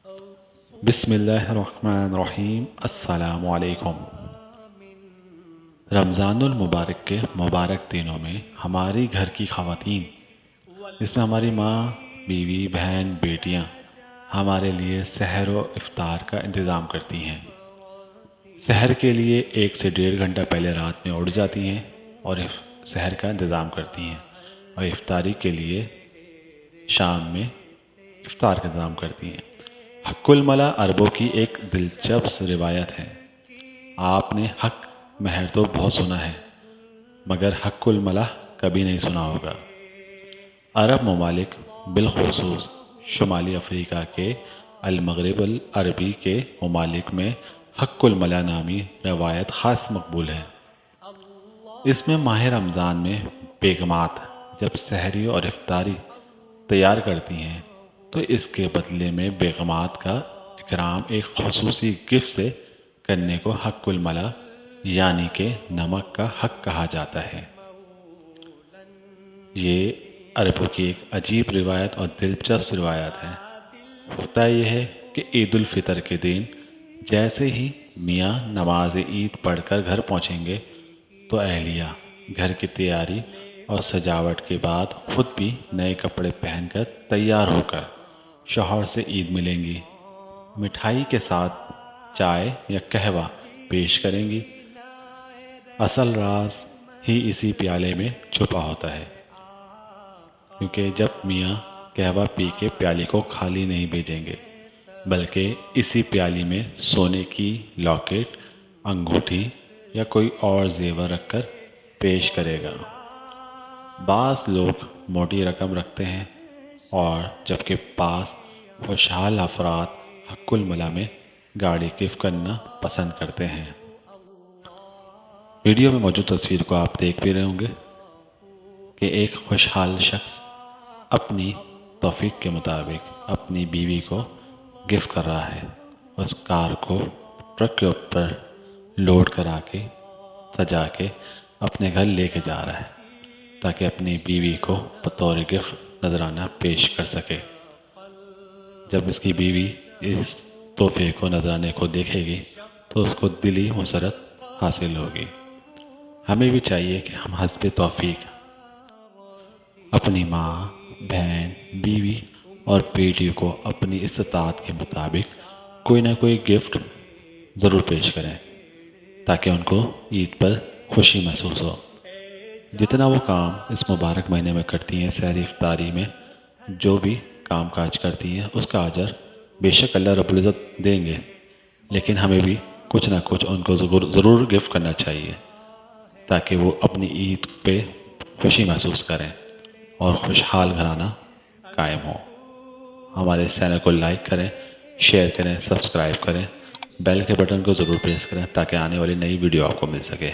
بسم اللہ الرحمن الرحیم۔ السلام علیکم۔ رمضان المبارک کے مبارک دنوں میں ہماری گھر کی خواتین، جس میں ہماری ماں، بیوی، بہن، بیٹیاں ہمارے لیے سحر و افطار کا انتظام کرتی ہیں۔ سحر کے لیے 1 سے 1.5 گھنٹہ پہلے رات میں اٹھ جاتی ہیں اور سحر کا انتظام کرتی ہیں، اور افطاری کے لیے شام میں افطار کا انتظام کرتی ہیں۔ حق الملا عربوں کی ایک دلچسپ روایت ہے۔ آپ نے حق مہر تو بہت سنا ہے، مگر حق الملا کبھی نہیں سنا ہوگا۔ عرب ممالک، بالخصوص شمالی افریقہ کے المغرب العربی کے ممالک میں حق الملا نامی روایت خاص مقبول ہے۔ اس میں ماہ رمضان میں بیگمات جب سحری اور افطاری تیار کرتی ہیں تو اس کے بدلے میں بیگمات کا اکرام ایک خصوصی گفٹ سے کرنے کو حق الملا یعنی کہ نمک کا حق کہا جاتا ہے۔ یہ عربوں کی ایک عجیب روایت اور دلچسپ روایت ہے۔ ہوتا یہ ہے کہ عید الفطر کے دن جیسے ہی میاں نماز عید پڑھ کر گھر پہنچیں گے تو اہلیہ گھر کی تیاری اور سجاوٹ کے بعد خود بھی نئے کپڑے پہن کر تیار ہو کر شوہر سے عید ملیں گی۔ مٹھائی کے ساتھ چائے یا قہوہ پیش کریں گی۔ اصل راز ہی اسی پیالے میں چھپا ہوتا ہے، کیونکہ جب میاں قہوہ پی کے پیالے کو خالی نہیں بھیجیں گے، بلکہ اسی پیالی میں سونے کی لاکٹ، انگوٹھی یا کوئی اور زیور رکھ کر پیش کرے گا۔ بعض لوگ موٹی رقم رکھتے ہیں اور جبکہ بعض خوشحال افراد حق الملا میں گاڑی گفٹ کرنا پسند کرتے ہیں۔ ویڈیو میں موجود تصویر کو آپ دیکھ بھی رہے ہوں گے کہ ایک خوشحال شخص اپنی توفیق کے مطابق اپنی بیوی کو گفٹ کر رہا ہے۔ اس کار کو ٹرک کے اوپر لوڈ کرا کے سجا کے اپنے گھر لے کے جا رہا ہے تاکہ اپنی بیوی کو بطور گفٹ نذرانہ پیش کر سکے۔ جب اس کی بیوی اس تحفے کو نذرانے کو دیکھے گی تو اس کو دلی مسرت حاصل ہوگی۔ ہمیں بھی چاہیے کہ ہم حسب توفیق اپنی ماں، بہن، بیوی اور بیٹی کو اپنی استطاعت کے مطابق کوئی نہ کوئی گفٹ ضرور پیش کریں تاکہ ان کو عید پر خوشی محسوس ہو۔ جتنا وہ کام اس مبارک مہینے میں کرتی ہیں، سحری افطاری میں جو بھی کام کاج کرتی ہیں، اس کا اجر بے شک اللہ رب العزت دیں گے، لیکن ہمیں بھی کچھ نہ کچھ ان کو ضرور گفٹ کرنا چاہیے تاکہ وہ اپنی عید پہ خوشی محسوس کریں اور خوشحال گھرانہ قائم ہو۔ ہمارے اس چینل کو لائک کریں، شیئر کریں، سبسکرائب کریں، بیل کے بٹن کو ضرور پریس کریں تاکہ آنے والی نئی ویڈیو آپ کو مل سکے۔